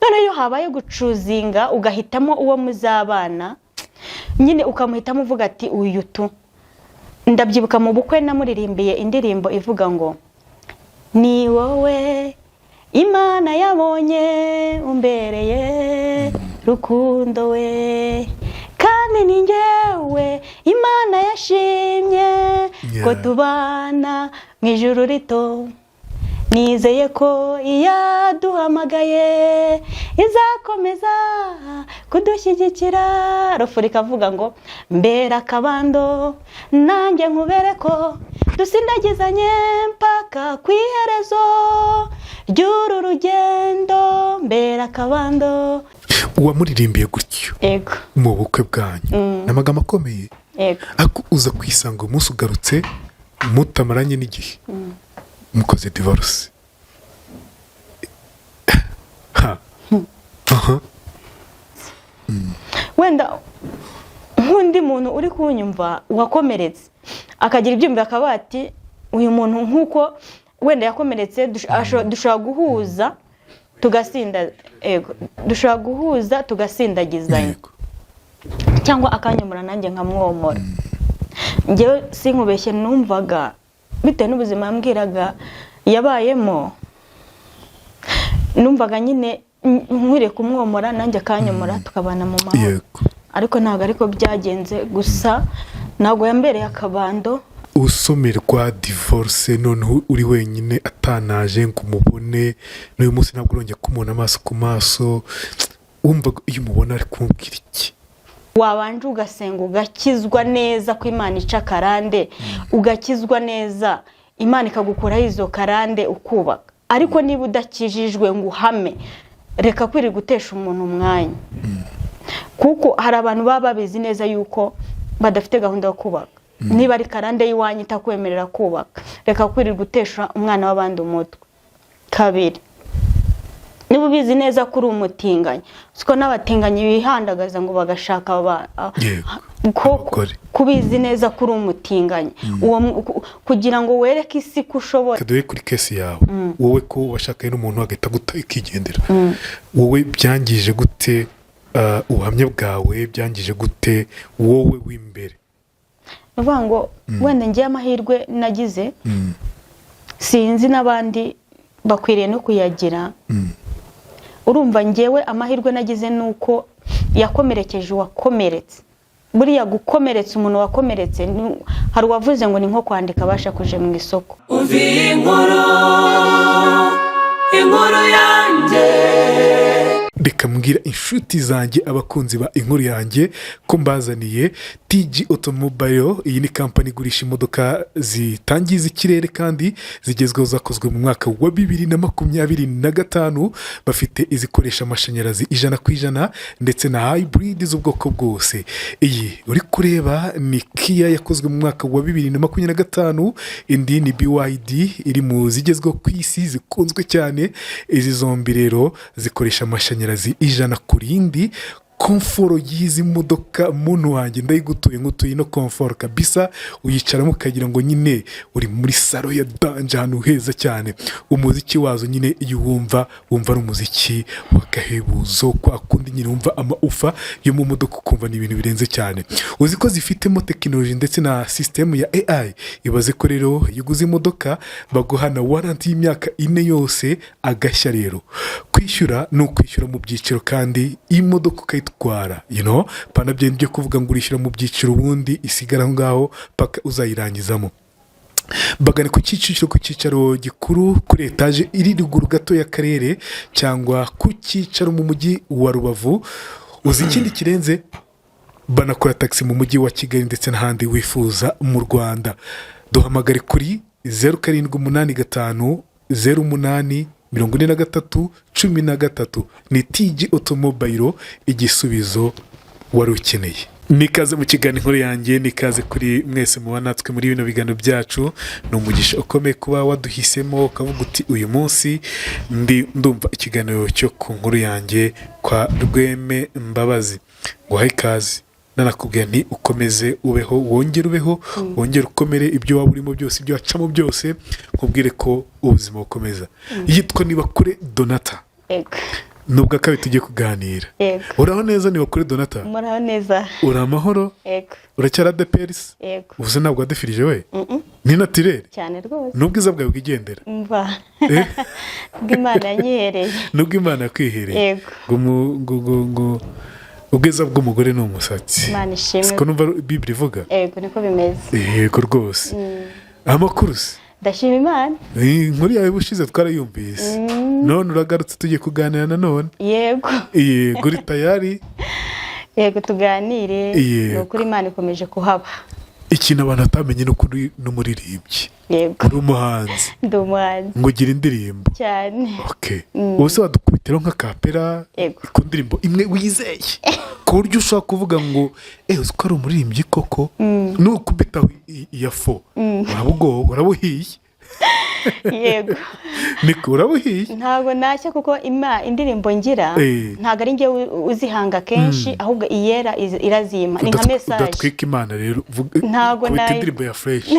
none iyo habaye gucuzinga ugahitamo uwo muzabana nyine ukamuhitamo uvuga ati uyu tu. Ndabyibuka mu bukwe namuririmbiye indirimbo ivuga ngo ni wowe Imana yabonye umbereye rukundo we, kandi ni njyewe Imana yashimye ko tubana mu ijuru rito. Nizeye ko iyaduhamagaye izakomeza kudushyigikira. Rofurika avuga ngo mbera akabando nanjye nkubere ko dusindagizanye mpaka ku iherezo ry'uru rugendo. Mbera akabando. Uwamuririmbiye gutyo Ego mu bukwe bwanyu n'amagambo akomeye. Ego Ako uza kwisanga umunsi ugarutse mutamaranye n'igihe mukoze divorce. Wenda nk'undi muntu uri kunyumva wakomeretse akagira ibyumva akaba ati uyu muntu nk'uko wenda yakomeretse dushobora guhuza tugasinda. Ego dushobora guhuza tugasindagizanya cyangwa akanyomora nanjye nkamwomora. Njyewe sinkubeshye numvaga bitewe n'ubuzima yambwiraga yabayemo, numvaga nyine nkwiriye kumwomora nanjye akanyomora tukabana mu mahoro. Ariko ntabwo ariko byagenze, gusa ntabwo yambereye akabando. Usomerwa divorce none uri wenyine atanaje ngo umubone, n'uyu munsi ntabwo urongeye kumubona amaso ku maso, wumva iyo umubona ari kumubwira iki? Wabanje ugasenga ugakizwa neza ko Imana ica karande, ugakizwa neza Imana ikagukuraho izo karande ukubaka. Ariko niba udakijijwe ngo uhame, reka kwiri gutesha umuntu umwanya. Kuko hari abantu baba babizi neza yuko badafite gahunda yo kubaka. Niba ari karande y'iwanyu itakwemerera kubaka, reka kwiri gutesha umwana w'abandi umutwe. Kabiri, niba ubizi neza ko uri umutinganyi, siko n'abatinganyi bihandagaza ngo bagashaka kubizi neza ko uri umutinganyi kugira ngo wereke isi ko ushobora. Kadoye kuri kesi yawe, wowe ko washakaye n'umuntu agahita guta ikigendera, wowe byangije gute ubuhamya bwawe? Byangije gute wowe w'imbere? Uvuga ngo wenda ngiye amahirwe nagize, sinzi n'abandi bakwiriye no kuyagira. Urumva ngewe amahirwe nagize nuko yakomerekeje uwakomeretse. Buriya gukomeretsa umuntu wakomeretse, hari uwavuze ngo ni nko kwandika abasha kuje mu isoko. Uvi inkuru yanjye. Reka mbwira inshuti zanjye abakunzi ba inkuru yanjye ko mbazaniye TG Automobile. Iyi ni kampani igurisha imodoka zitangiza ikirere kandi zigezweho, zakozwe mu mwaka wa 2025. Bafite izikoresha amashanyarazi 100% ndetse na hybrid z'ubwoko bwose. Iyi uri kureba ni Kia yakozwe mu mwaka wa 2025, indi ni BYD iri mu zigezweho ku isi zikunzwe cyane. Izi zombi rero zikoresha amashanyarazi 100%. Komforo y'izi modoka muntu wanjye ndayigutuye ngutuye no komforo kabisa, uyicaramo ukagira ngo nyine uri muri salo ya danje ahantu heza cyane. Umuziki wazo nyine iyo wumva ari umuziki wakahebuzo, kwa kundi nyine wumva amaufa yo mu modoka ukumva ni ibintu birenze cyane. Uzi ko zifitemo tekinoloji ndetse na system ya AI. Ibaze ko rero yuguze imodoka baguhana warranty y'imyaka 4 yose agashya. Rero kwishyura no kwishyura mu byiciro, kandi imodoka ukayitwara pana byo kuvuga ngo urishyura mu byiciro ubundi isigara ngaho paka uzayirangizamo. Bagane ku cyicaro gikuru kuri etage iri ruguru gato y'akarere, cyangwa ku cyicaro mu mujyi wa Rubavu. Uzi ikindi kirenze, banakora taxi mu mujyi wa Kigali ndetse n'ahandi wifuza mu Rwanda. Duhamagare kuri 0785 08 43 ni TG Automobile, igisubizo wari ukeneye. Nikaze mu kiganiro inkuru yanjye, nikaze kuri mwese muba natwe muri bino biganiro byacu. Ni umugisha ukomeye kuba waduhisemo ukavuga uti uyu munsi ndumva ikiganiro cyo ku nkuru yanjye kwa Rweme Mbabazi. Nguhaye ikaze, nanakubwira nti ukomeze ubeho, wongere ubeho, wongere ukomere, ibyo waba urimo byose, ibyo wacamo byose, nkubwire ko ubuzima bukomeza. Yitwa Nibakure Donata. nubwo kabiri tugiye kuganira. Yego. Uraho neza niba kuri Donata? Muraho neza. Uri amahoro? Yego. Uracyari adeperisi? Yego. Ubuze ntabwo wadefirije we? Ni natirere? Cyane rwose. N'ubwiza bwawe bwigendera? Mva. Bw'Imana yanyihereye. Nubwo Imana yakwihereye? Yego. Ngo ubwiza bw'umugore ni umusatsi. Imana ishimwe. Siko numva Biblia ivuga? Yego niko bimeze. Yego rwose. Amakuru se? Ndashima Imana. Inkuru yawe bushize twarayumvise. None uragarutse tugiye kuganira nanone? Yego. Yego uri tayari? Yego tuganire. Yego. Ukuri Imana ikomeje kuhaba. Ikintu abantu batamenye ni ukuri n'umuririmbyi. Yego. Uri umuhanzi. Ndi umuhanzi. Ngo ugire indirimbo. Cyane. Okay. Ubu se wadukubitiraho nka kapera ku ndirimbo imwe wizeye ku buryo ushobora kuvuga ngo uzi ko ari umuririmbyi koko nukubitaho iya fo urabuhiye. Yego. Niko urabuhiye. Ntabwo nashya kuko indirimbo ngira ntabwo ari njye uzihanga kenshi ahubwo iyera irazima ni nka message. Udatwika Imana rero ntabwo nayo indirimbo ya fresh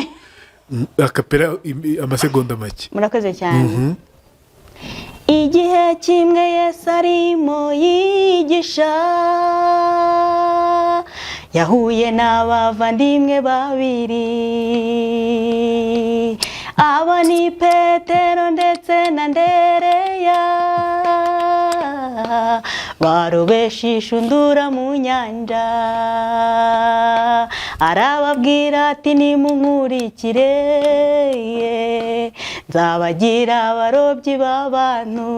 akapera amasegonda make. Murakoze cyane. Igihe kimwe Yesu arimo yigisha yahuye n'abavandimwe babiri, abo ni Petero ndetse na Andereya, barobesha inshundura mu nyanja, arababwira ati nimunkurikire nzabagira abarobyi b'abantu.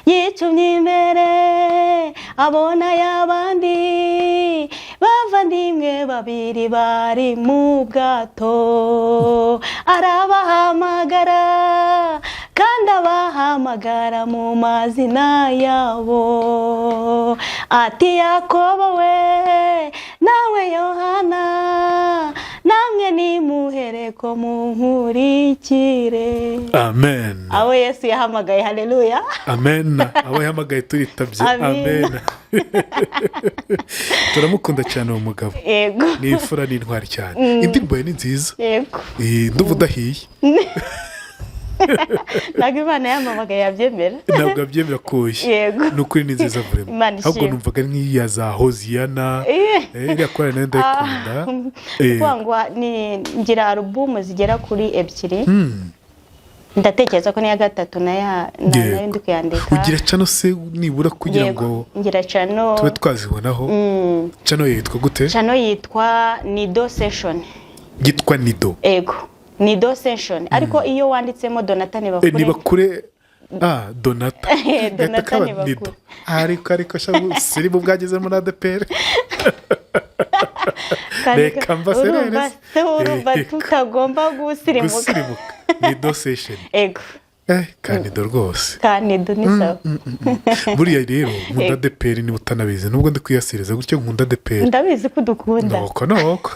Yicumye imbere abona y'abandi bavandimwe babiri bari mu bwato, arabahamagara kandi abahamagara mu mazina yabo, ati Yakobo we nawe Yohana namwe nimuhereko munkurikire. Amen. Abo Yesu yahamagaye. Haleluya. Amen. Abo yahamagaye turitabye. Amen. Turamukunda cyane uwo mugabo. Yego. Ni imfura n'intwari cyane. Indirimbo ye ni nziza. Yego. Nduva udahiye. Ntabwo Imana yampamagaye yabyemera. Ntabwo abyemera kuye. Yego. Ni ukuri ni nziza vurema. Ahubwo numvaga nk'iya za Hoziyana. Iriya korali nayo ndayikunda. Kuvuga ngo ngira alubumu zigera kuri 2. Ndatekereza ko niya gatatu nayo ndi kuyandika. Ugira cano se nibura kugira ngo ngira cano tube twazibonaho. Cano yitwa gute? Cano yitwa Nido Session. Yitwa Nido. Yego. Nido Session. Ariko iyo wanditsemo Donata Nibakure Donata. Donata Nibakure. Ariko shabu siri mu bwageze muri ADPR. Reka mbaserereze. Urumva tutagomba gusirimuka. Nido Session. Ego. Kanido rwose. Kanido ni sawa. Buriya rero nkunda ADPR ni utanabizi nubwo ndi kwiyasiriza gutyo nkunda ADPR. Ndabizi ko dukunda. Noko.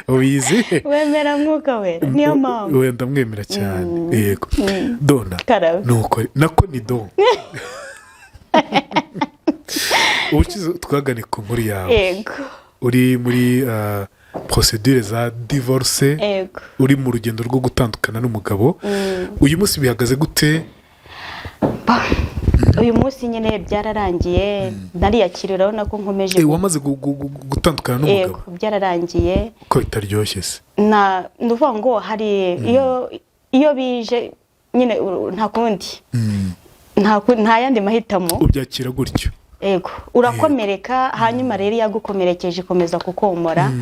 Ubizi? Wemera mwuka we niyo mpamvu. Wenda mwemera cyane. Yego. Dona. Nuko nako ni do. Ubukize twagane ku nkuru yawe. Yego. Uri muri procedure za divorce. Yego. Uri mu rugendo rwo gutandukana n'umugabo. Uyu munsi bihagaze gute? Uyu munsi nyine byararangiye nariyakirira urabona ko nkomeje. Wamaze gutandukana n'umugabo? Yego byararangiye. Ko bitaryoshye se? Nduvuga ngo hari iyo bije nyine nta kundi. Nta yandi mahitamo. Ubyakira gutyo. Yego urakomereka hanyuma rero yagukomerekeje ikomeza kukomora.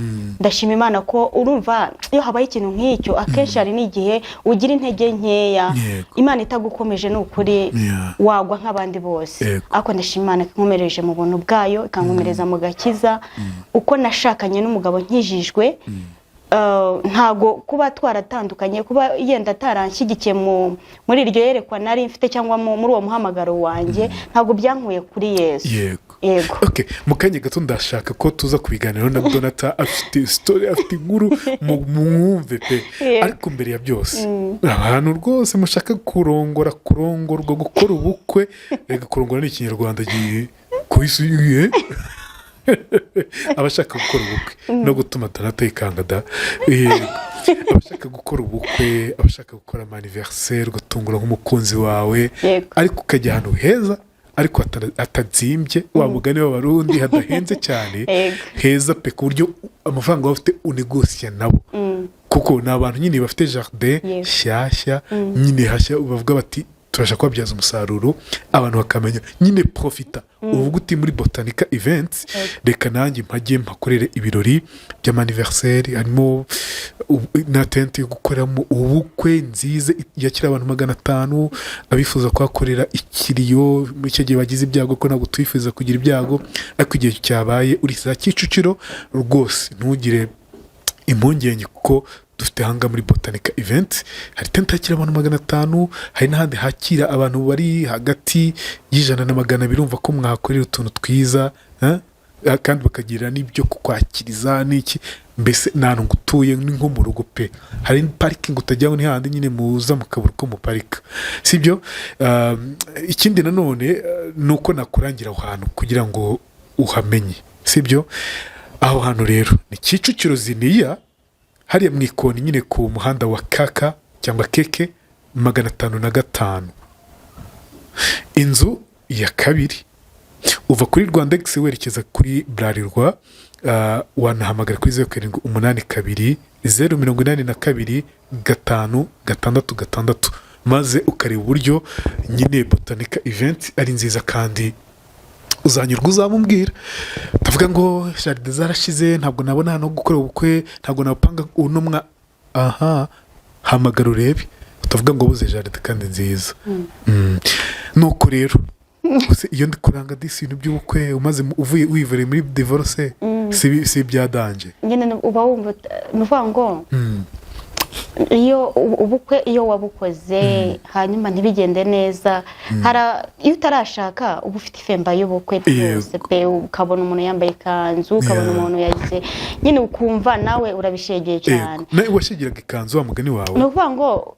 Ndashima Imana ko urumva iyo habaye ikintu nk'icyo akenshi hari n'igihe ugira intege nkeya Imana itagukomeje n'ukuri wagwa nk'abandi bose. Ariko ndashima Imana inkomereje mu buntu bwayo ikankomereza mu gakiza uko nashakanye n'umugabo nkijijwe. Ntago kuba twaratandukanye kuba yenda taranshyigikiye muri iryo yerekwa nari mfite cyangwa muri uwo muhamagaro wanjye ntago byankuye kuri Yesu. Yego. Okay, mukanye gato ndashaka ko tuza kubiganira na Donata afite story afite inkuru mwumve pe. Ariko mbere ya byose abantu rwose mushaka kurongorwa gukora ubukwe rega kurongora ni ikinyarwanda giye kubisuye abashaka gukora ubukwe no gutuma Donata ikanga da. abashaka gukora ubukwe, abashaka gukora anniversaire, ugatungura nk'umukunzi wawe, ariko ukajya ahantu heza ariko atazimbye, wa mugani w'abarundi, hadahenze cyane, heza pe ku buryo amafaranga bafite unegosiya nabo, kuko ni abantu nyine bafite jardin shyashya, nyine hashya, bavuga bati turashaka kubabyaza umusaruro, abantu bakamenya nyine profita. Uvuga uti muri Botanica Events reka nanjye mpajye mpakorere ibirori by'anniversaire, harimo na tente yo gukoramo ubukwe nziza yakira abantu 500, abifuza kuhakorera ikiriyo muri icyo gihe bagize ibyago, ko ntabwo twifuza kugira ibyago, ariko igihe cyabaye uri za Kicukiro rwose ntugire impungenge, kuko dufite hanga muri Botanica Events hari tente yakira abantu 500, hari n'ahandi hakira abantu bari hagati y'ijana na 200. Urumva ko mwakorera utuntu twiza, kandi bakagira n'ibyo kukwakiriza n'iki, mbese ntantu ngutuye ni nko mu rugo pe. Hari parking utajyaho, ni handi nyine muza mukabura ko muparika, sibyo? Ikindi nanone nuko nakurangira aho hantu kugira ngo uhamenye, sibyo? Aho hantu rero ni Kicukiro Ziniya, hariya mu ikoni nyine ku muhanda wa Kaka cyangwa Keke 505, inzu ya kabiri. Uva kuri Rwandex werekeza kuri Bralirwa, wanahamagara kuri 0782 082 566, maze ukareba uburyo nyine Botanica Events ari nziza kandi uzanyurwa, uzamubwira utavuga ngo jaride zarashize, ntabwo nabona no gukora ubukwe, ntabwo napanga uno hamagara urebe, utavuga ngo buze jaride kandi nziza. Nuko rero iyo ndi kuranga disi ibintu by'ubukwe umaze uvuye wivure muri divorce, si byadanje nyine uba wumva nuvuga ngo iyo ubukwe iyo wabukoze hanyuma ntibigende neza, iyo utarashaka uba ufite ifemba y'ubukwe byose pe, ukabona umuntu yambaye ikanzu, ukabona umuntu yagize nyine ukumva nawe urabishegeye cyane. nawe washegeraga ikanzu wa mugani wawe, nuvuga ngo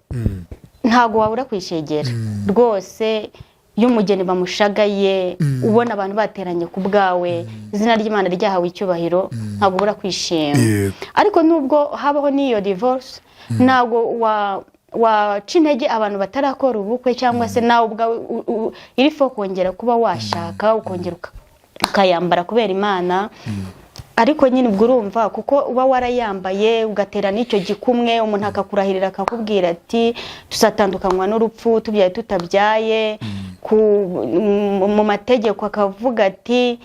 ntago wabura kwishegera rwose. Iyo umugeni bamushagaye, ubona abantu bateranye ku bwawe, izina ry'Imana ryahawe icyubahiro, ntago ubura kwishima. Ariko nubwo habaho n'iyo divorce, ntago waca intege abantu batarakora ubukwe, cyangwa se nawe ubwawe irifo kongera kuba washaka, ukongera ukayambara kubera Imana. Ariko nyine ubwo urumva, kuko uba warayambaye ugatera n'icyo gikumwe, umuntu akakurahirira akakubwira ati tuzatandukanywa n'urupfu, tubyaye tutabyaye, mu mategeko akavuga ati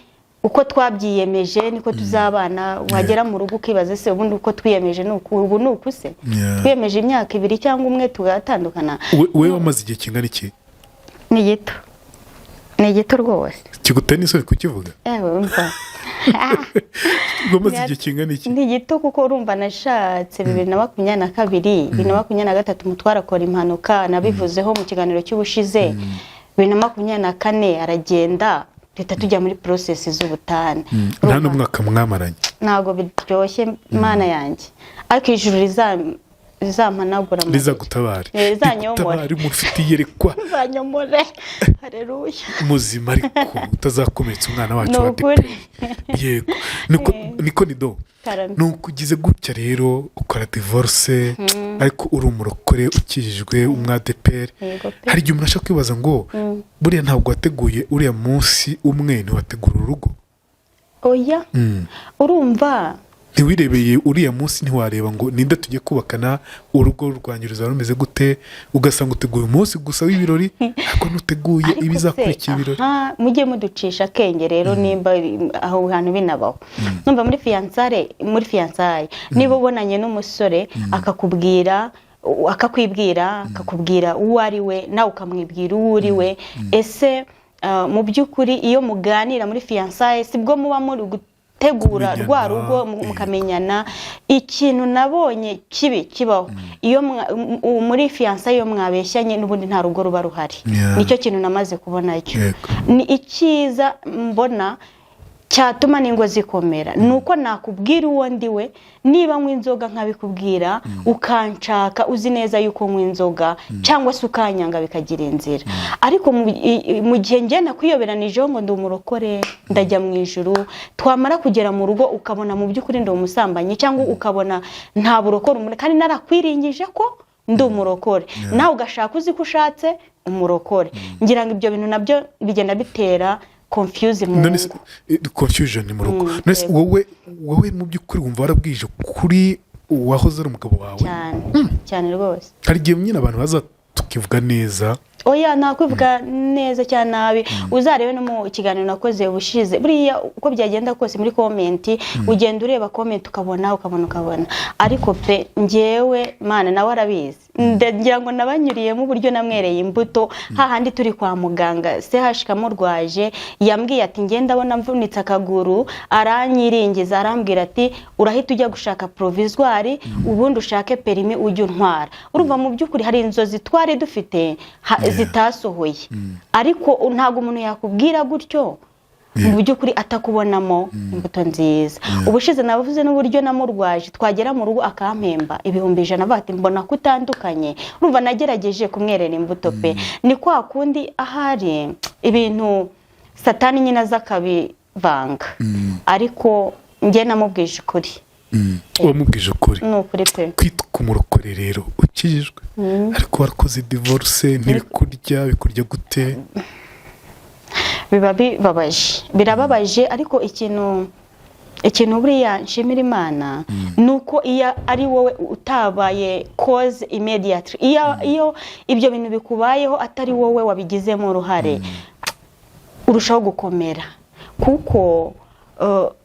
uko twabyiyemeje niko tuzabana. Wagera mu rugo ukibaza se ubundi uko twiyemeje ubu nuko se twiyemeje imyaka 2 cyangwa 1 tugatandukana. Wewe wamaze igihe kingana iki? Ni gito rwose. Kigutera n'isoni kukivuga? Umva wamaze igihe kingana iki? Ni gito kuko urumva nashatse 2022, 2023 mutwara akora impanuka, nabivuzeho mu kiganiro cy'ubushize. 2024 aragenda, leta tujya muri process z'ubutane. Nta n'umwaka mwamaranye? Ntago biryoshye Mana yanjye, ariko ijuru rizampanagura mu rizagutabare, rizanyomore, mufite yerekwa rizanyomore. Haleluya. Muzima ariko utazakomeretsa umwana wacu wa Depe. Yego niko nido. Nukugize gutya rero ukora divorce, ariko uri umurokore ukijijwe umwadepere. Hari igihe umuntu ashaka kwibaza ngo buriya ntabwo wateguye uriya munsi umwe ntiwategura urugo. Oya, urumva ntiwirebeye uriya munsi, ntiwareba ngo ninde tugiye kubakana, urugo rwanyu ruzaba rumeze gute, ugasanga uteguye umunsi gusa w'ibirori, ariko nuteguye ibizakurikira ibirori. Mujye muducisha akenge rero, nimba aho hantu binabaho. Numva muri fiançailles niba ubonanye n'umusore akakwibwira uwo ari we, nawe ukamwibwira uwo uri we, ese mu by'ukuri iyo muganira muri fiançailles sibwo muba muri tegura rwa rugo mukamenyana. Ikintu nabonye kibaho iyo muri fiançailles iyo mwabeshyanye n'ubundi nta rugo ruba ruhari. Nicyo kintu namaze kubona cyo. Ni ikiza mbona cyatuma ningo zikomera nuko nakubwira uwo ndiwe niba nywa inzoga nkabikubwira ukanshaka uzi neza yuko nywa inzoga cyangwa se ukanyanga bikagira inzira ariko mu gihe ngena kwiyoberanije ngo ndi umurokore ndajya mu ijuru twamara kugera mu rugo ukabona mu by'ukuri ndi umusambanyi cyangwa ukabona nta burokore kandi narakwiringije ko ndi umurokore nawe ugashaka uzi ko ushatse umurokore ngira ngo ibyo bintu nabyo bigenda bitera confusion mu rugo wowe mu by'ukuri wumva warabwije kuri uwahoze ari umugabo wawe cyane rwose hari igihe nyine abantu baza tukivuga neza oya nakwivuga neza cyane nabi uzarebe no mu kiganiro nakoze ubushize buriya uko byagenda kose muri comment ugenda ureba comment ukabona ariko pe ngewe mana nawe arabizi ndagira ngo nabanyuriyemo uburyo namwereye imbuto hahandi turi kwa muganga CH kamurwaje yambwiye ati ngenda abona mvunitse akaguru aranyiringiza arambwira ati urahita ujya gushaka provisoire ubundi ushake permis ujye untwara urumva mu by'ukuri hari inzozi twari dufite zitasohoye ariko ntago umuntu yakubwira gutyo mu by'ukuri atakubonamo imbuto nziza ubushize nabavuze n'uburyo namurwaje twagera mu rugo akampemba 100 bati mbona kutandukanye urumva nagerageje kumwerera imbuto pe ni kwa kundi ahari ibintu satani nyina zakabivanga ariko nge namubwije ukuri wamubwije ukuri n'ukuri pe kwitwa umurokore rero ukijijwe ariko warakoze divorce ntirikurya bikurya gute biba birababaje ariko ikintu buriya nshimira Imana nuko iyo ari wowe utabaye cause immediately iyo ibyo bintu bikubayeho atari wowe wabigizemo uruhare urushaho gukomera kuko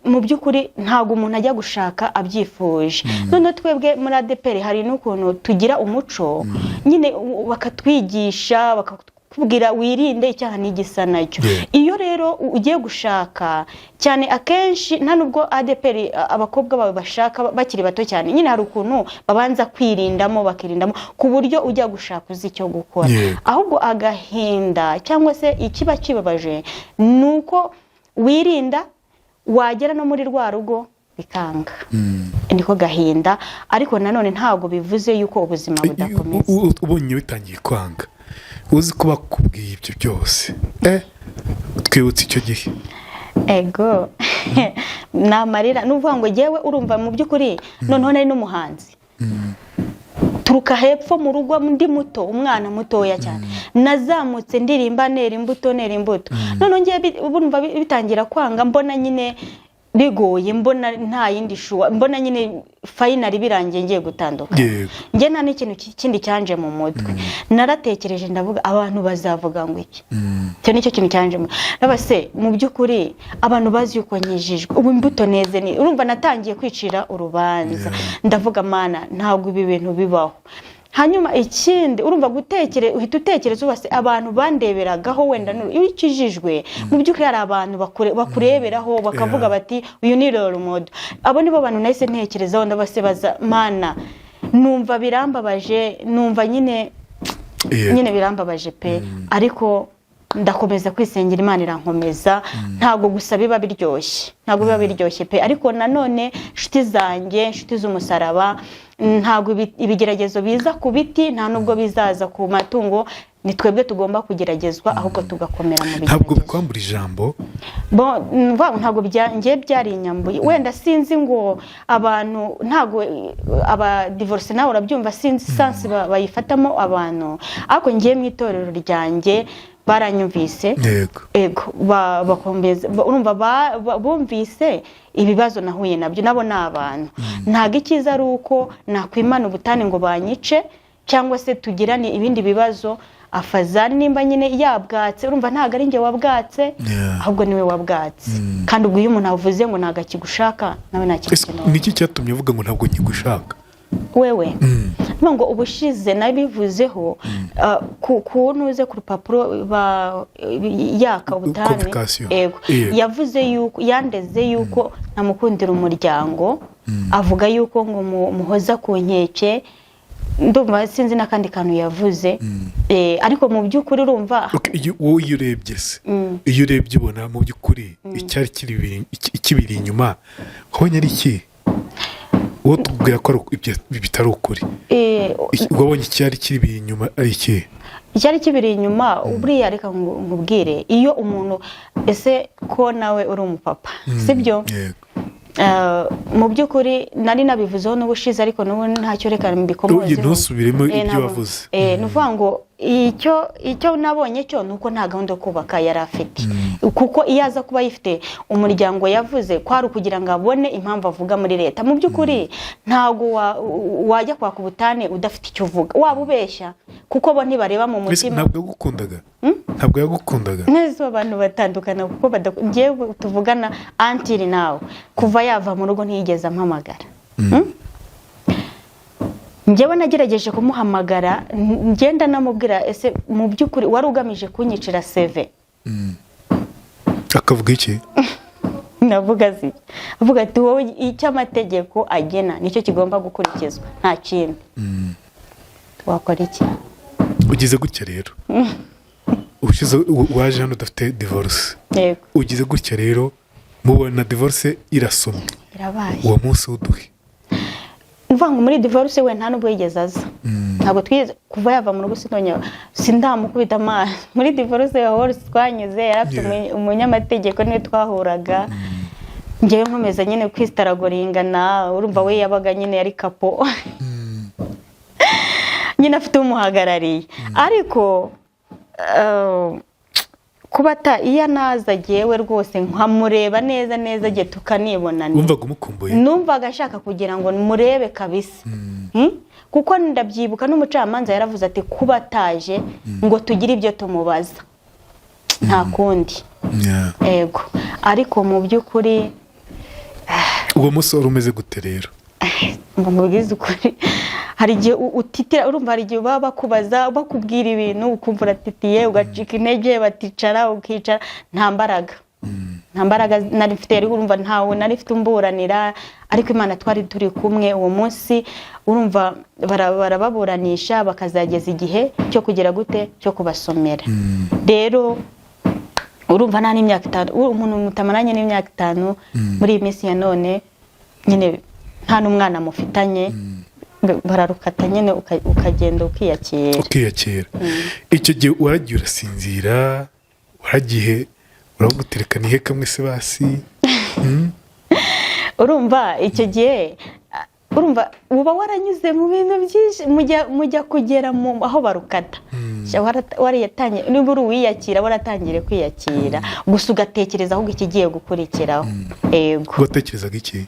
mu by'ukuri ntago umuntu ajya gushaka abyifuje none twebwe muri ADPR hari n'ukuntu tugira umuco nyine bakatwigisha bakubwira wirinde icyaha n'igisa nacyo iyo rero ugiye gushaka cyane akenshi nta nubwo ADPR abakobwa bawe bashaka bakiri bato cyane nyine hari ukuntu babanza kwirindamo bakirindamo ku buryo ujya gushaka uzi icyo gukora ahubwo agahinda cyangwa se ikiba kibabaje nuko wirinda wagera no muri rwa rugo bikanga niko gahinda ariko nanone ntago bivuze yuko ubuzima budakomeza ubonye bitangiye kwanga uzi ko bakubwiye ibyo byose twibutse icyo gihe ego namarira nuvuga ngo jewe urumva mu by'ukuri noneho nari n'umuhanzi turuka hepfo mu rugo ndi muto umwana mutoya cyane nazamutse ndirimba nera imbuto none ngiye urumva bitangira kwanga mbona nyine bigoye mbona nta yindi shuwa mbona nyine finally birangiye ngiye gutanduka nge nta n'ikintu kindi cyanje mu mutwe naratekereje ndavuga abantu bazavuga ngo iki cyo nicyo kintu cyanje nabase mu by'ukuri abantu bazi yuko nyijijwe ubu imbuto neze ni urumva natangiye kwicira urubanza ndavuga mana ntabwo ibi bintu bibaho hanyuma ikindi urumva uhita utekereza ubase abantu bandeberagaho wenda ikijijwe mu by'ukuri hari abantu bakureberaho bakavuga bati uyu ni role model abo nibo bantu nahise ntekerezaho ndabasebaza mana numva birambabaje numva nyine birambabaje pe ariko ndakomeza kwisengera Imana irankomeza ntago gusa biba biryoshye pe ariko nanone nshuti zanjye nshuti z'umusaraba ntago ibigeragezo biza ku biti nta nubwo bizaza ku matungo ni twebwe tugomba kugeragezwa ahubwo tugakomera mu bigeragezo ntabwo bikwambura ijambo ntago ngiye byari inyambuye wenda sinzi ngo abantu ntago aba divorce nawe urabyumva sinzi sansi bayifatamo abantu ariko ngiye mu itorero ryanjye baranyumvise bakombeza urumva bumvise ibibazo nahuye nabyo nabo n'abantu ntago ikiza ari uko nakwimana ubutane ngo banyice cyangwa se tugirane ibindi bibazo afazani nimba nyine yabwatse urumva ntago ari nge wabwatse ahubwo niwe wabwatse kandi ubwo iyo umuntu avuze ngo ntago akigushaka nawe nta kintu niki cyatumye uvuga ngo ntabwo nkigushaka wewe ngo ubushize nabivuzeho kuntuze ku rupapuro yaka ubutane yavuze yuko yandeze yuko namukundira umuryango avuga yuko ngo muhoza ku nkeke ndumva sinzi n'akandi kantu yavuze ariko mu by'ukuri urumva wowe iyo urebye se iyo urebye ubona mu by'ukuri icyari kibiri inyuma wabonye ari iki wowe tubwira ko bitari ukuri wabonye icyari kibiri inyuma ari iki icyari kibiri inyuma buriya reka nkubwire iyo umuntu ese ko nawe uri umupapa sibyo mu by'ukuri nari nabivuzeho n'ubushize ariko n'ubu ntacyo reka mbikomozeho ntusubiremo ibyo wavuze ni ukuvuga ngo icyo nabonye cyo ni uko nta gahunda yo kubaka yari afite kuko iyo aza kuba yifite umuryango yavuze ko ari ukugira ngo abone impamvu avuga muri leta mu by'ukuri ntabwo wajya kwaka ubutane udafite icyo uvuga waba ubeshya kuko bo ntibareba mu mutima ntabwo yagukundaga neza abantu batandukana kuko ngewe tuvugana antiri nawe kuva yava mu rugo ntiyigeze ampamagara njyewe nagerageje kumuhamagara ngenda namubwira ese mu by'ukuri wari ugamije kunyicira seve akavuga iki navuga avuga ati wowe icyo amategeko agena nicyo kigomba gukurikizwa nta kindi wakora iki ugize gutya rero ushize waje hano udafite divorce ugize gutya rero mubona divorce irasomye irabaye uwo munsi w'uduhe mvanga muri divorce we nta nubwo yigeze aza ntabwo twigeze kuva yava mu rugo sindamukubita amazi muri divorce ya hose twanyuze yarafite umunyamategeko niwe twahuraga ngewe nkomeza nyine kwistaragoringana urumva we yabaga nyine yari kapo nyine afite umuhagarariye ariko kuba iyo naza jyewe rwose nkamureba neza jye tukanibonana wumvaga umukumbuye numvaga ashaka kugira ngo murebe kabisa kuko ndabyibuka n'umucamanza yaravuze ati kuba ataje ngo tugire ibyo tumubaza nta kundi yego ariko mu by'ukuri uwo musore umeze gute rero ngo mubwize ukuri hari igihe utitira urumva hari igihe baba bakubaza bakubwira ibintu ukumva uratitiye ugacika intege baticara ukicara nta mbaraga nari mfite urumva ntawe nari mfite umburanira ariko Imana twari turi kumwe uwo munsi urumva barababuranisha bakazageza igihe cyo kugira gute cyo kubasomera rero urumva nta n'imyaka 5 umuntu mutamaranye n'imyaka 5 muri iyi minsi ya none nyine nta n'umwana mufitanye bararukata nyine ukagenda ukiyakira icyo gihe waragiye urasinzira waragiye uraguterekana ihe kamwe se basi urumva icyo gihe urumva uba waranyuze mu bintu byinshi mujya kugera mu aho barukata wariyatanye niba uri uwiyakira waratangire kwiyakira gusa ugatekereza ahubwo ikigiye gukurikiraho yego watekerezaga iki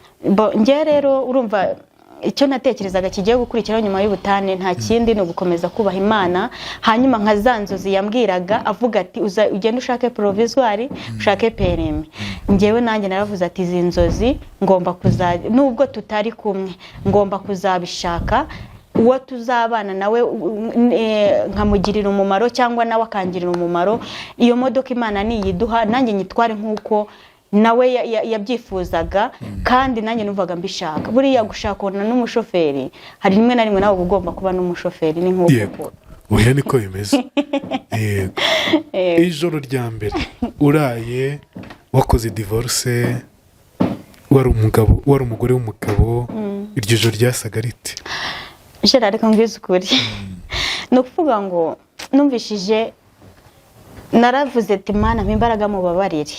njye rero urumva icyo natekerezaga kigiye gukurikiraho nyuma y'ubutane nta kindi ni ugukomeza kubaha Imana hanyuma nka za nzozi yambwiraga avuga ati ugende ushake provisoire ushake permis njyewe nanjye naravuze ati izi nzozi ngomba nubwo tutari kumwe ngomba kuzabishaka uwo tuzabana nawe nkamugirira umumaro cyangwa nawe akangirira umumaro iyo modoka Imana niyiduha nanjye nyitware nk'uko nawe yabyifuzaga kandi nanjye numvaga mbishaka buriya gushakona n'umushoferi hari rimwe na rimwe nawe ugomba kuba n'umushoferi ni nk'uko oya niko bimeze ijoro rya mbere uraye wakoze divorce wari umugore w'umugabo iryo joro ryasaga rite jera reka ngwize ukuri ni ukuvuga ngo numvishije naravuze ati Mana mpimbaraga mubabarire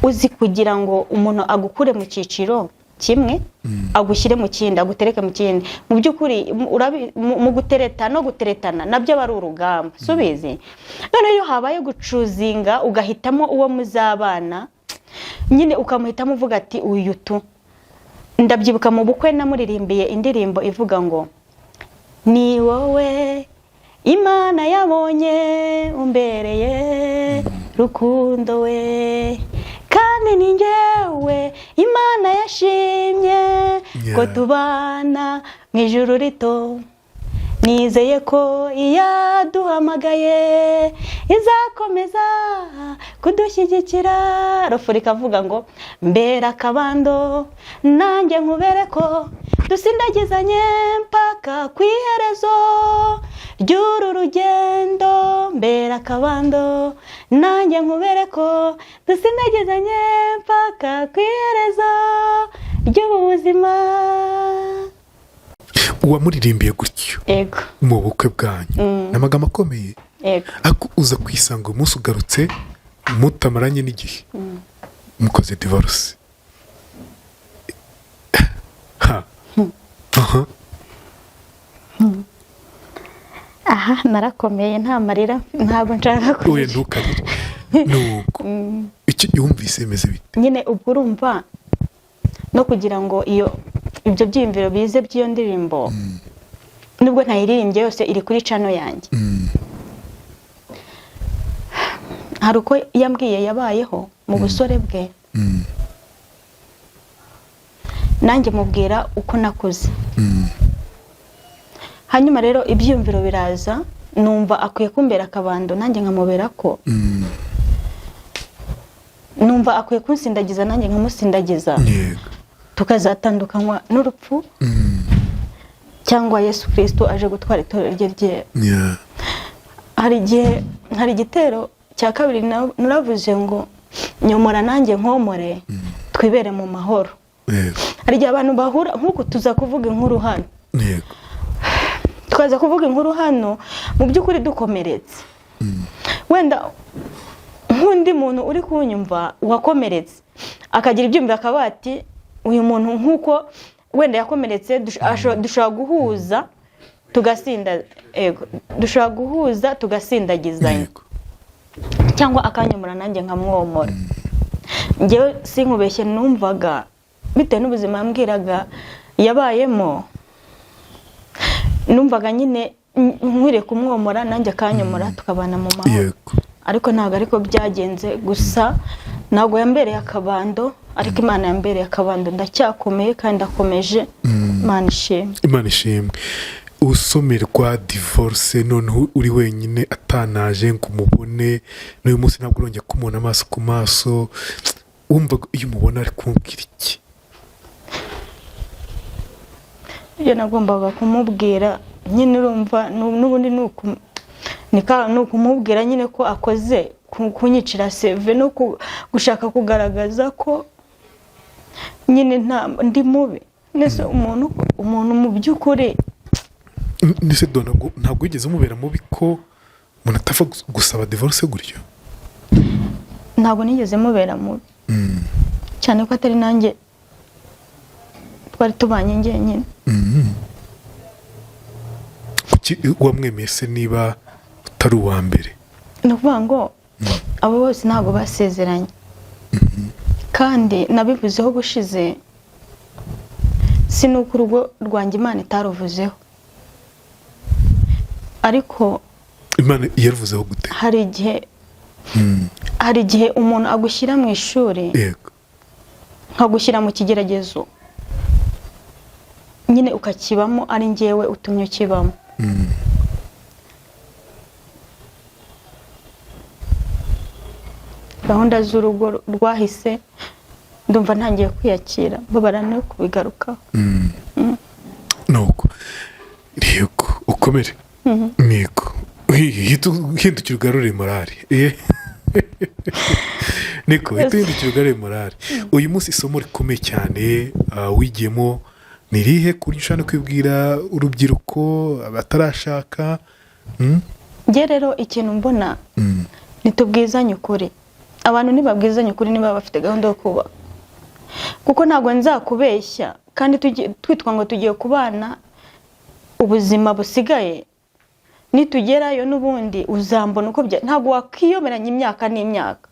uzi kugira ngo umuntu agukure mu cyiciro kimwe agushyire mu kindi agutereke mu kindi mu by'ukuri mu gutereta no guteretana nabyo bari urugamba subizi none iyo habaye gucuzinga ugahitamo uwo muzabana nyine ukamuhitamo uvuga ati uyu tu ndabyibuka mu bukwe namuririmbiye indirimbo ivuga ngo ni wowe Imana yabonye umbereye rukundo we kandi ni njyewe Imana yashimye ko tubana mu ijuru rito nizeye ko iyaduhamagaye izakomeza kudushyigikira rufurika avuga ngo mbera akabando nanjye nkubere ko dusindagizanye mpaka ku iherezo ry'uru rugendo mbera akabando nanjye nkubere ko dusindagizanye mpaka ku iherezo ry'ubu buzima. uwamuririmbiye gutyo Ego. mu bukwe bwanyu n'amagambo akomeye, Ego. ariko uza kwisanga umunsi ugarutse mutamaranye n'igihe mukoze divorce. Aha narakomeye nta marira ntabwo nshaka oya ntukarire nuko icyo yumvise bimeze bite? nyine ubwo urumva no kugira ngo ibyo byiyumviro bize by'iyo ndirimbo nubwo ntayiririmbye yose iri kuri channel yanjye. Hari uko yambwiye yabayeho mu busore bwe, nanjye mubwira uko nakuze. Hanyuma rero ibyiyumviro biraza, numva akwiye kumbera akabando nanjye nkamubera ko, numva akwiye kunsindagiza nanjye nkamusindagiza, tukazatandukanywa n'urupfu cyangwa Yesu Kristo aje gutwara itorero rye ryera. Hari igitero cya kabiri naravuze ngo nyomora nanjye nkomore twibere mu mahoro. Hari igihe abantu bahura nk'uko tuza kuvuga inkuru hano, tukaza kuvuga inkuru hano mu by'ukuri dukomeretse, wenda nk'undi muntu uri kunyumva wakomeretse akagira ibyumviro akaba ati uyu muntu nk'uko wenda yakomeretse dushobora guhuza tugasindagizanya cyangwa akanyomora nanjye nkamwomora. Njyewe sinkubeshye numvaga bitewe n'ubuzima yambwiraga yabayemo, numvaga nyine nkwiriye kumwomora nanjye akanyomora tukabana mu mahoro. Ariko ntabwo ariko byagenze, gusa ntabwo yambereye akabando, ariko Imana yambereye akabando. Ndacyakomeye kandi ndakomeje. Imana ishimwe. Imana ishimwe. Usomerwa divorce noneho uri wenyine atanaje ngo umubone, n'uyu munsi ntabwo urongera kumubona amaso ku maso, wumva iyo umubona ari kumubwira iki? Iyo nagombaga kumubwira nyine urumva n'ubundi ni ukumubwira nyine ko akoze kunyicira seve no gushaka kugaragaza ko nyine ndi mubi. Nese umuntu mu by'ukuri nise ntabwo wigeze umubera mubi ko umuntu atapfa gusaba divorce gutyo? Ntabwo nigeze mubera mubi cyane ko atari nanjye twari tubanye njyenyine. Wamwemeye se niba utari uwa mbere? Ni ukuvuga ngo abo bose ntabwo basezeranye, kandi nabivuzeho gushize, si nuko urugo rwanjye Imana itaruvuzeho, ariko Imana yaruvuzeho gute? hari igihe umuntu agushyira mu ishuri, nkagushyira mu kigeragezo nyine ukakibamo, ari njyewe utumye ukibamo. Gahunda z'urugo rwahise ndumva ntangiye kwiyakira, babara no kubigarukaho. Nuko rego ukomere. Niko hindukira ugarure morale. Niko hindukira ugarure morale. Uyu munsi isomo rikomeye cyane wigiyemo ni rihe kuri ushaka kwibwira urubyiruko abatarashaka? Nge rero ikintu mbona nitubwizanye ukuri. Abantu ntibabwizanye ukuri niba bafite gahunda yo kubaka, kuko ntabwo nzakubeshya kandi twitwa ngo tugiye kubana ubuzima busigaye, nitugerayo n'ubundi uzambona uko ntabwo wakiyoberanya imyaka n'imyaka.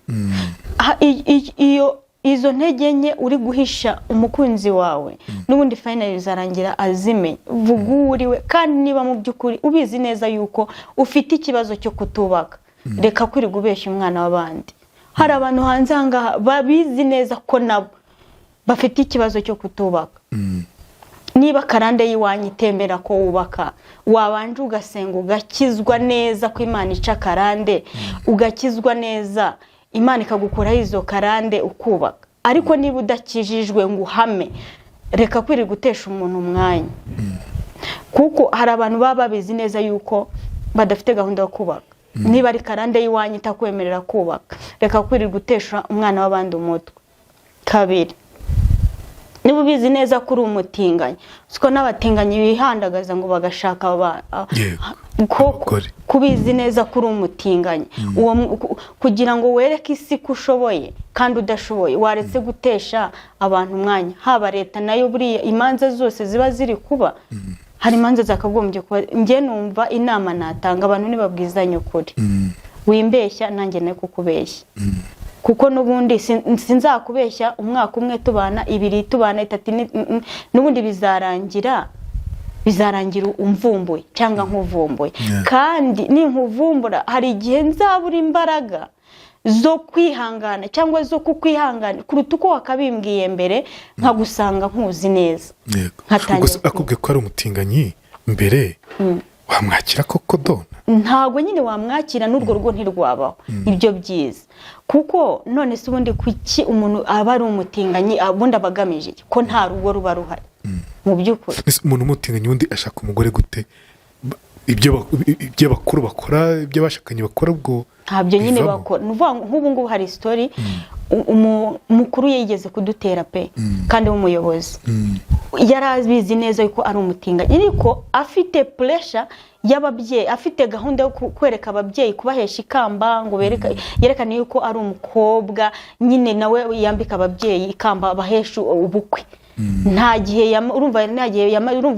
Izo ntege nke uri guhisha umukunzi wawe n'ubundi finally zarangira azime. Vuga uriwe, kandi niba mu by'ukuri ubizi neza yuko ufite ikibazo cyo kutubaka, reka kwirirwa ubeshya umwana w'abandi. Hari abantu hanze ahangaha babizi neza ko nabo bafite ikibazo cyo kutubaka. Niba karande y'iwanyu itembera ko wubaka, wabanje ugasenga ugakizwa neza ko Imana ica karande, ugakizwa neza Imana ikagukuraho izo karande ukubaka. Ariko niba udakijijwe ngo uhame, reka kwiri gutesha umuntu umwanya kuko hari abantu baba babizi neza yuko badafite gahunda yo kubaka niba ari karande y'iwanyu itakwemerera kubaka reka kwiri gutesha umwana w'abandi umutwe. Kabiri, niba ubizi neza ko uri umutinganyi siko n'abatinganyi bihandagaza ngo bagashaka kubizi neza ko uri umutinganyi kugira ngo wereke isi ko ushoboye kandi udashoboye waretse gutesha abantu umwanya. Haba leta nayo buriya imanza zose ziba ziri kuba hari imanza zakagombye kuba. Njye numva inama natanga abantu nibabwizanye ukuri wimbeshya nanjye ne kukubeshya kuko nubundi sinzakubeshya umwaka umwe tubana 2 tubana 3 nubundi bizarangira umvumbuye cyangwa nkuvumbuye kandi ninkuvumbura hari igihe nzabura imbaraga zo kwihangana cyangwa zo kukwihangana kuruta uko wakabimbwiye mbere nkagusanga nkuzi neza. Akubwiye ko ari umutinganyi mbere wamwakira koko dona? Ntago nyine wamwakira n'urwo rugo ntirwabaho ibyo byiza kuko none se ubundi kuki umuntu aba ari umutinganyi abundi abagamije ko nta rugo ruba ruhari mu by'ukuri. Umuntu umutinganyi undi ashaka umugore gute? Ibyo bakuru bakora ibyo bashakanye bakora ubwo ntabyo nyine bakora. Nk'ubu ngubu hari story umukuru yigeze kudutera pe kandi w'umuyobozi yarabizi neza yuko ari umutinganyi ariko afite pressure y'ababyeyi, afite gahunda yo kwereka ababyeyi kubahesha ikamba ngo yerekane yuko ari umukobwa nyine nawe yambika ababyeyi ikamba bahesha ubukwe. Nta gihe urumva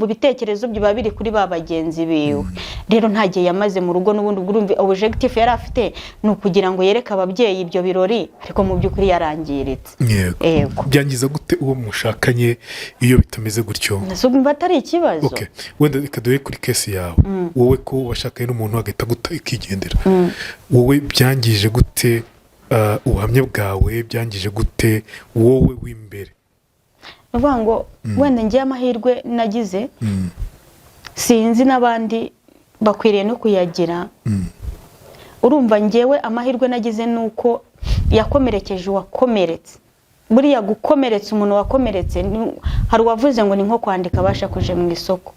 ibitekerezo byo babiri kuri bagenzi biwe rero nta gihe yamaze mu rugo n'ubundi urumva objective yari afite no kugira ngo yereka ababyeyi ibyo birori ariko mu by'ukuri yarangiritse. Yego byangiza gute uwo mushakanye iyo bitameze gutyo? Nasubumva atari ikibazo. Okay, wenda ikadoye kuri case yawe wowe ko washakanye n'umuntu agahita guta ikigendera wowe byangije gute ubuhamya bwawe byangije gute wowe w'imbere? Uvuga ngo wenda ngiye amahirwe nagize sinzi n'abandi bakwiriye no kuyagira. Urumva ngewe amahirwe nagize nuko yakomerekeje uwakomeretse. Buriya gukomeretsa umuntu wakomeretse hari uwavuze ngo ni nko kwandika abasha kuje mu isoko.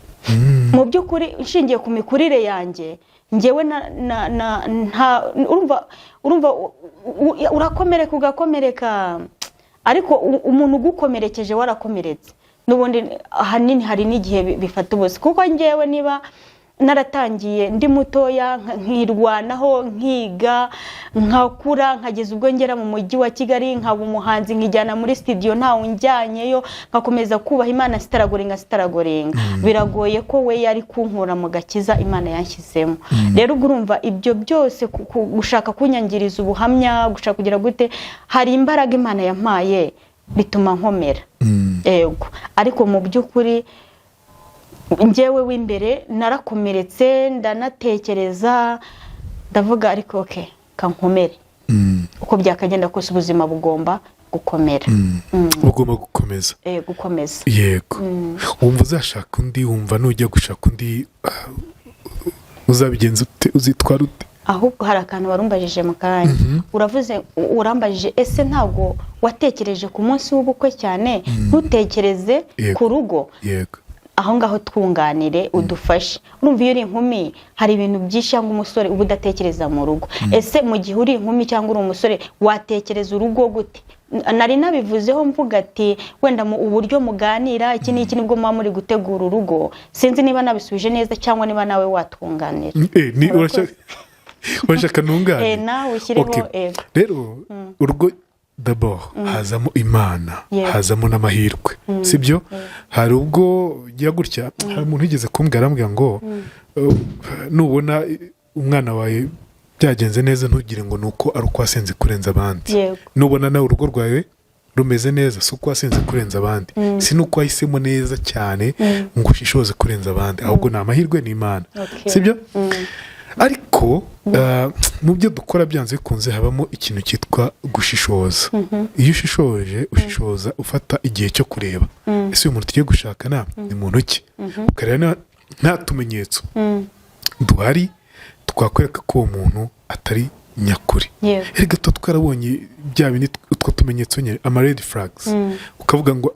Mu by'ukuri inshingiye ku mikurire yanjye ngewe urumva urakomereka ugakomereka ariko umuntu ugukomerekeje warakomeretse n'ubundi ahanini hari n'igihe bifata ubusa kuko ngewe niba naratangiye ndi mutoya nkirwanaho nkiga nkakura nkageza ubwo ngera mu mujyi wa Kigali nkaba umuhanzi nkijyana muri studio ntawe unjyanyeyo nkakomeza kubaha Imana sitaragorenga biragoye ko we yari kunkura mu gakiza Imana yanshyizemo. Rero urumva ibyo byose gushaka kunyangiriza ubuhamya gushaka kugira gute hari imbaraga Imana yampaye bituma nkomera. Yego ariko mu by'ukuri njyewe w'imbere narakomeretse ndanatekereza ndavuga ariko okay kankomere uko byakagenda kose ubuzima bugomba gukomera. Ugomba gukomeza. Gukomeza. Yego. Wumva uzashaka undi wumva nujya gushaka undi uzabigenza ute uzitwara ute? Ahubwo hari akantu warumbajije mu kanya uravuze urambajije ese ntago watekereje ku munsi w'ubukwe cyane ntutekereze ku rugo? Yego. Aho ngaho twunganire udufashe. Urumva iyo uri inkumi hari ibintu byinshi cyangwa umusore uba udatekereza mu rugo. Ese mu gihe uri inkumi cyangwa uri umusore watekereza urugo gute? Nari nabivuzeho mvuga ati wenda mu uburyo muganira iki n'iki nibwo muba muri gutegura urugo. Sinzi niba nabisubije neza cyangwa niba nawe watwunganira. Ni urashaka ntungane? Nawe ushyireho rero urugo d'abord hazamo Imana hazamo n'amahirwe sibyo? Hari ubwo gira gutya hari umuntu yigeze kumbwira arambwira ngo nubona umwana wawe byagenze neza ntugire ngo nuko ari uko wasenze kurenza abandi. Nubona nawe urugo rwawe rumeze neza si uko wasenze kurenza abandi si nuko wahisemo neza cyane ngo ushishoze kurenza abandi ahubwo ni amahirwe n'Imana sibyo? Ariko mu byo dukora byanze bikunze habamo ikintu cyitwa gushishoza. Iyo ushishoza ufata igihe cyo kureba ese uyu muntu tugiye gushakana ni muntu ki ukareba nta tumenyetso duhari twakwereka ko uwo muntu atari nyakuri. Erega twarabonye bya bintu utwo tumenyetso nyine ama red flags ukavuga ngo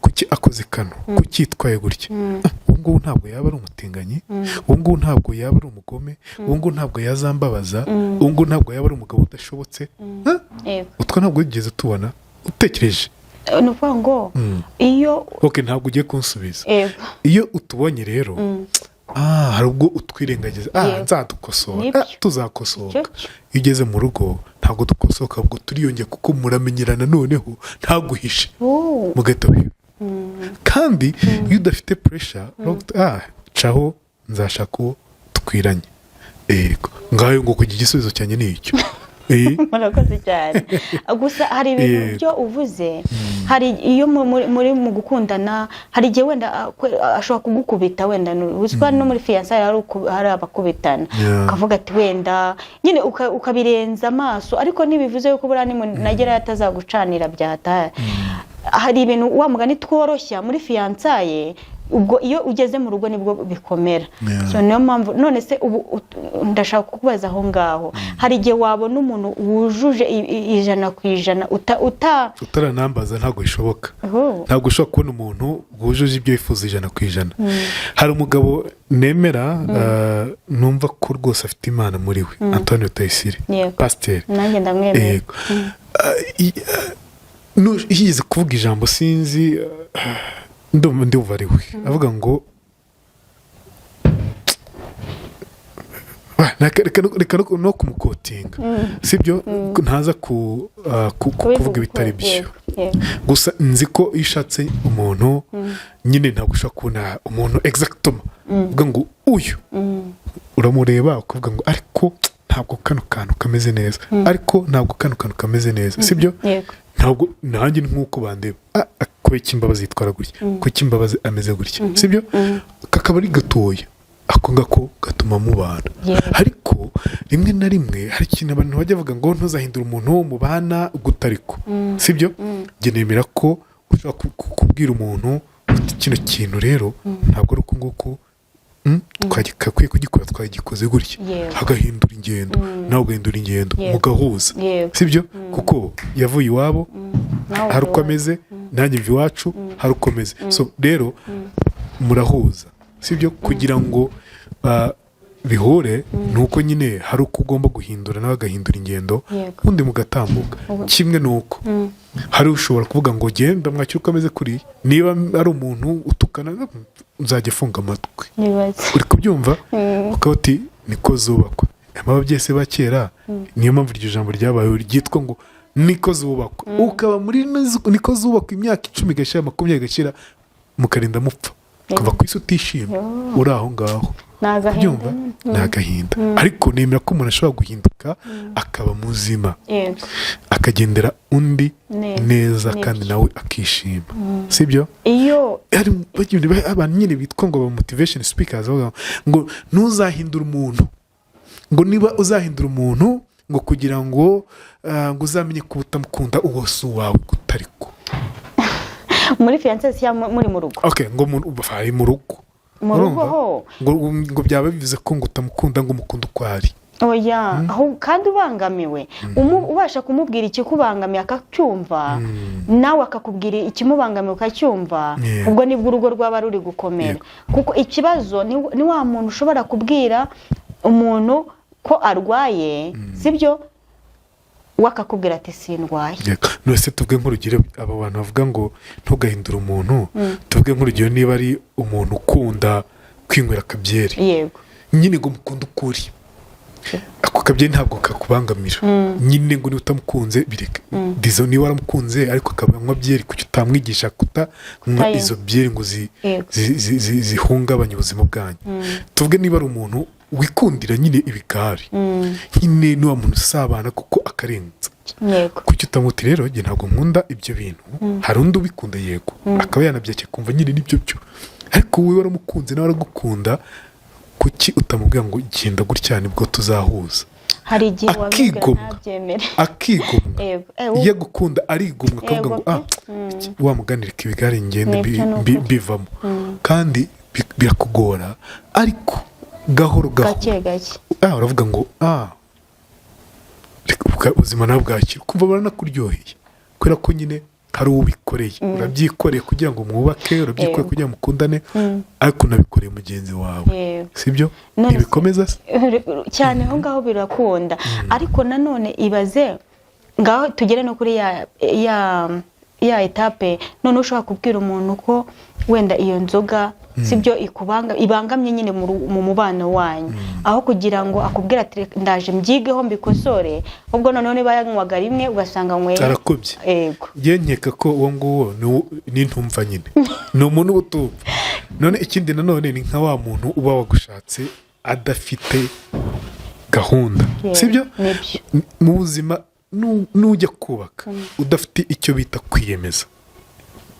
kuki kuki akoze kano kuki yitwaye gutya ubu ngubu ntabwo yaba ari umutinganyi ubu ngubu ntabwo yaba ari umugome ubu ngubu ntabwo yazambabaza ubu ngubu ntabwo yaba ari umugabo udashobotse utwo ntabwo wigeze tubona utekereje ni ukuvuga ngo iyo ntabwo ugiye kunsubiza iyo utubonye rero hari ubwo utwirengagiza nzadukosora tuzakosoka iyo ugeze mu rugo ntabwo dukosoka ubwo turiyongera kuko muramenyerana noneho ntaguhishe mugahita kandi iyo udafite puresha caho nzashaka uwo twiranye ngaho ngo kugira igisubizo cyanjye ni icyo murakoze cyane gusa hari ibintu byo uvuze hari iyo muri mu gukundana hari igihe wenda ashobora kugukubita wenda uzwa no muri fiyansaye hari abakubitana ukavuga ati wenda nyine ukabirenza amaso ariko ntibivuze yuko buriya nagera atazagucanira byataye hari ibintu wa mugani tworoshya muri fiyansaye ubwo iyo ugeze mu rugo nibwo bikomera so niyo mpamvu none se ubu ndashaka kukubaza aho ngaho hari igihe wabona umuntu wujuje 100% utaranambaza ntabwo bishoboka ntabwo ushobora kubona umuntu wujuje ibyo yifuza 100%. hari umugabo nemera numva ko rwose afite imana muri we Antonio Tayisire pasiteri nanjye ndamwemera yigeze kuvuga ijambo sinzi ndumva ari we avuga ngo reka no kumukotinga sibyo ntaza kuvuga ibitari byo gusa nzi ko iyo ushatse umuntu nyine ntabwo ushobora kubona umuntu exactement uvuga ngo uyu uramureba ukavuga ngo ariko ntabwo kano kantu kameze neza ariko ntabwo kano kantu kameze neza sibyo ntabwo nanjye nk'uko bandeba kubera imbabazi yitwara gutya kuko imbabazi ameze gutya sibyo kakaba ari gatoya ako ngako gatuma mubana ariko rimwe na rimwe hari ikintu abantu bajya bavuga ngo ntuzahindura umuntu mubana gutariko sibyo njye nemera ko ushobora kubwira umuntu kino kintu rero ntabwo ari uko nguko twagakwiye kugikora twagikoze gutya hagahindura ingendo nawe ugahindura ingendo mugahuza sibyo kuko yavuye iwabo hari uko ameze nanjye mva iwacu hari uko ameze so rero murahuza sibyo kugira ngo bihure ni uko nyine hari uko ugomba guhindura nawe agahindura ingendo ubundi mugatambuka kimwe ni uko hari ushobora kuvuga ngo genda mwakira uko ameze kuriya niba ari umuntu utukana uzajya afunga amatwi uri kubyumva ukaba uti niko zubakwa ababyeyi se ba kera niyo mpamvu iryo jambo ryabaye ryitwa ngo niko zubakwa ukaba muri niko zubakwa imyaka 10 igashira 20 igashira mukarinda mupfa ukava ku isi utishima uri aho ngaho kubyumva ni agahinda ariko nemera ko umuntu ashobora guhinduka akaba muzima akagendera undi neza kandi nawe akishima sibyo iyo abantu nyine bitwa ngo ba motivation speakers ngo ntuzahindura umuntu ngo niba uzahindura umuntu ngo kugira ngo uzamenye ko utamukunda uwo si uwawe gutariko muri fiyanse cyangwa muri mu rugo ngo ari mu rugo ho ngo byaba bivuze ko ngo utamukunda ngo umukunda uko ari oya aho kandi ubangamiwe ubasha kumubwira ikikubangamiye akacyumva nawe akakubwira ikimubangamiye ukacyumva ubwo nibwo urugo rwaba ruri gukomera kuko ikibazo ni wa muntu ushobora kubwira umuntu ko arwaye sibyo wakakubwira ati sindwaye nose tuvuge nk'urugero aba bantu bavuga ngo ntugahindure umuntu tuvuge nk'urugero niba ari umuntu ukunda kwinywera akabyeri yego nyine ngo mukunda ukuri ako kabyeri ntabwo kakubangamira nyine ngo niba utamukunze bireke dizo niba waramukunze ariko akabanywa byeri kuki utamwigisha kutanywa izo byeri ngo zihungabanye ubuzima bwanyu tuvuge niba ari umuntu wikundira nyine ibigari nyine ni wa muntu usabana kuko akarenza kuki utamuti rero njye ntabwo nkunda ibyo bintu hari undi ubikunda yego akaba yanabyakira kumva nyine nibyo byo ariko wowe waramukunze nawe aragukunda kuki utamubwira ngo genda gutya nibwo tuzahuza hari igihe wabibwira ntabyemere akigomwa iyo agukunda arigomwa akavuga ngo wamuganira ibigari ngende bivamo kandi birakugora ariko gahoro gake uravuga ngo ubuzima nawe bwakira ukumva baranakuryoheye kubera ko nyine hari ubikoreye urabyikoreye kugira ngo mwubake urabyikoreye kugira ngo mukundane ariko unabikoreye mugenzi wawe sibyo ntibikomeza cyane aho ngaho birakunda ariko nanone ibaze ngaho tugere no kuri ya etape none ushobora kubwira umuntu ko wenda iyo nzoga sibyo ibangamye nyine mu mubano wanyu aho kugira ngo akubwira ati ndaje mbyigeho mbikosore ubwo none bayanywaga rimwe ugasanga mwe arakubye yego ngiye nkeka ko uwo nguwo ni ntumva nyine ni umuntu ubutumva none ikindi nanone ni nka wa muntu uba wagushatse adafite gahunda sibyo mu buzima nujya kubaka udafite icyo bita kwiyemeza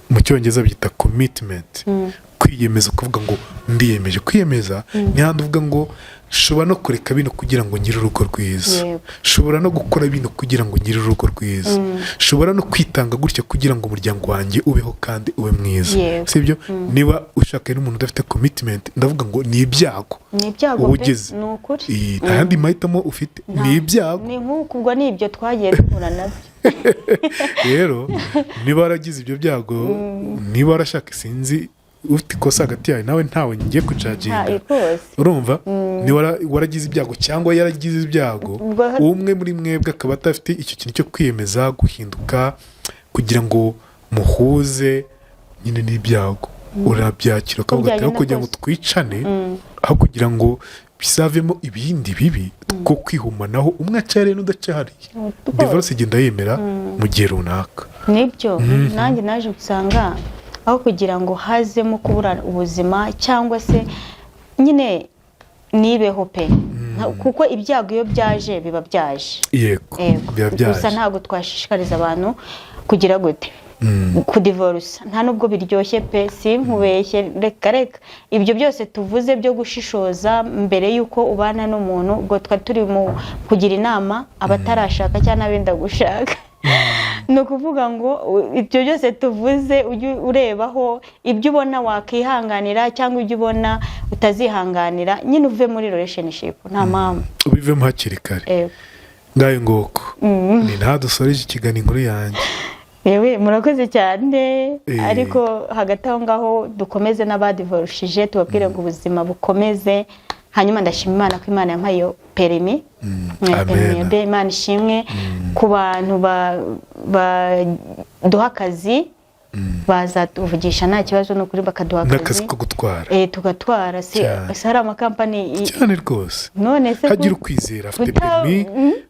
mu cyongereza byita commitment kwiyemeza kuvuga ngo ndiyemeje kwiyemeza ni handi uvuga ngo shobora no kureka bino kugira ngo ngire urugo rwiza shobora no gukora bino kugira ngo ngire urugo rwiza shobora no kwitanga gutya kugira ngo umuryango wanjye ubeho kandi ube mwiza sibyo niba ushaka n'umuntu udafite commitment ndavuga ngo ni ibyago uba ugeze nta yandi mahitamo ufite ni ibyago ni nk'uko ni ibyo twagiye duhura nabyo rero niba waragize ibyo byago niba warashaka sinzi ufite ikosa hagati yawe nawe ntawe ngiye kucaginga urumva niba waragize ibyago cyangwa yaragize ibyago umwe muri mwebwe akaba atafite icyo kintu cyo kwiyemeza guhinduka kugira ngo muhuze nyine n'ibyago urabyakira ukavuga ati aho kugira ngo twicane aho kugira ngo bizavemo ibindi bibi ko kwihumanaho umwe acariye n'udacariye divorce igenda yemera mu gihe runaka nibyo nanjye naje gusanga aho kugira ngo hazemo kubura ubuzima cyangwa se nyine nibeho pe kuko ibyago iyo byaje biba byaje yego biba byaje gusa ntabwo twashishikariza abantu kugira gute kudivorusa nta nubwo biryoshye pe si nkubeshye reka ibyo byose tuvuze byo gushishoza mbere y'uko ubana n'umuntu ubwo twari turi mu kugira inama abatarashaka cyangwa abenda gushaka ni ukuvuga ngo ibyo byose tuvuze ujye urebaho ibyo ubona wakihanganira cyangwa ibyo ubona utazihanganira nyine uve muri relationship nta mpamvu ubivemo hakiri kare ngayo ngoko ni nta dusoreje ikiganiro inkuru yanjye yewe murakoze cyane ariko hagati aho ngaho dukomeze n'abadivorushije tubabwire ngo ubuzima bukomeze hanyuma ndashima Imana ko Imana yampaye iyo perimi Imana ishimwe ku bantu baduha akazi bazatuvugisha nta kibazo n'ukuri bakaduha akazi ko gutwara tugatwara hari amakampani cyane rwose none se hagira ukwizera afite perimi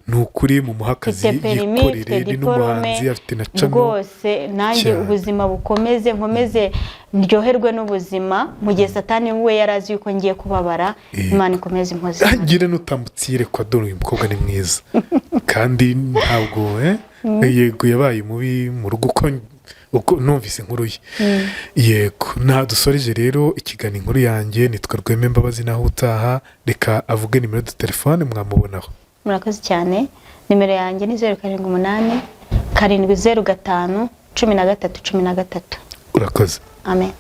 ni ukuri mu muhakazi yikorere ni n'umuhanzi afite na camo rwose nanjye ubuzima bukomeze nkomeze ndyoherwe n'ubuzima mu gihe satani we yarazi yuko ngiye kubabara Imana ikomeze impoze agire n'utambutsire kwa dore uyu mukobwa ni mwiza kandi ntabwo yego yabaye mubi mu rugo uko numvise inkuru ye yego dusoreje rero ikiganiro inkuru yanjye nitwa Rweme Mbabazi naho utaha reka avuge nimero ya telefone mwamubonaho murakoze cyane nimero yanjye ni 078 705 13 urakoze amen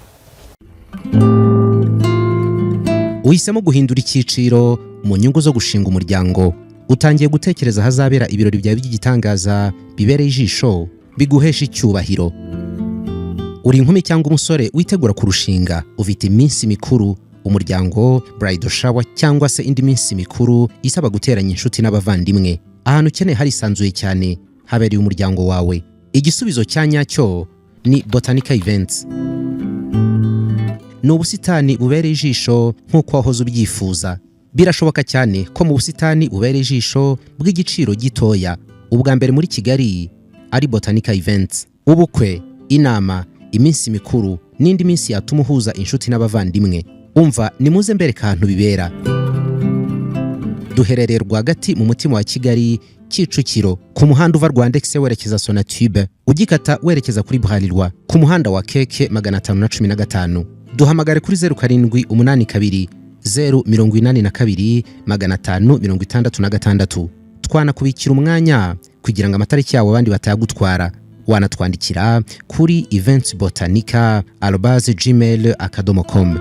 uhisemo guhindura icyiciro mu nyungu zo gushinga umuryango utangiye gutekereza hazabera ibirori byawe by'igitangaza bibereye ijisho biguhesha icyubahiro uri inkumi cyangwa umusore witegura kurushinga ufite iminsi mikuru umuryango bridal shower cyangwa se indi minsi mikuru isaba guteranya inshuti n'abavandimwe ahantu ukeneye harisanzuye cyane habereye umuryango wawe igisubizo cya nyacyo ni Botanica Events ni ubusitani bubereye ijisho nk'uko wahoze ubyifuza birashoboka cyane ko mu busitani bubereye ijisho bw'igiciro gitoya ubwa mbere muri Kigali ari Botanica Events ubukwe inama iminsi mikuru n'indi minsi yatuma uhuza inshuti n'abavandimwe umva nimuze mbereka ahantu bibera duherereye rwagati mu mutima wa Kigali Kicukiro ku muhanda uva Rwandex werekeza Sonatube ugikata werekeza kuri Bralirwa ku muhanda wa Keke 515 duhamagare kuri 0782 082 566 twanakubikira umwanya kugira ngo amatariki yawe abandi batayagutwara wanatwandikira kuri eventsbotanica@gmail.com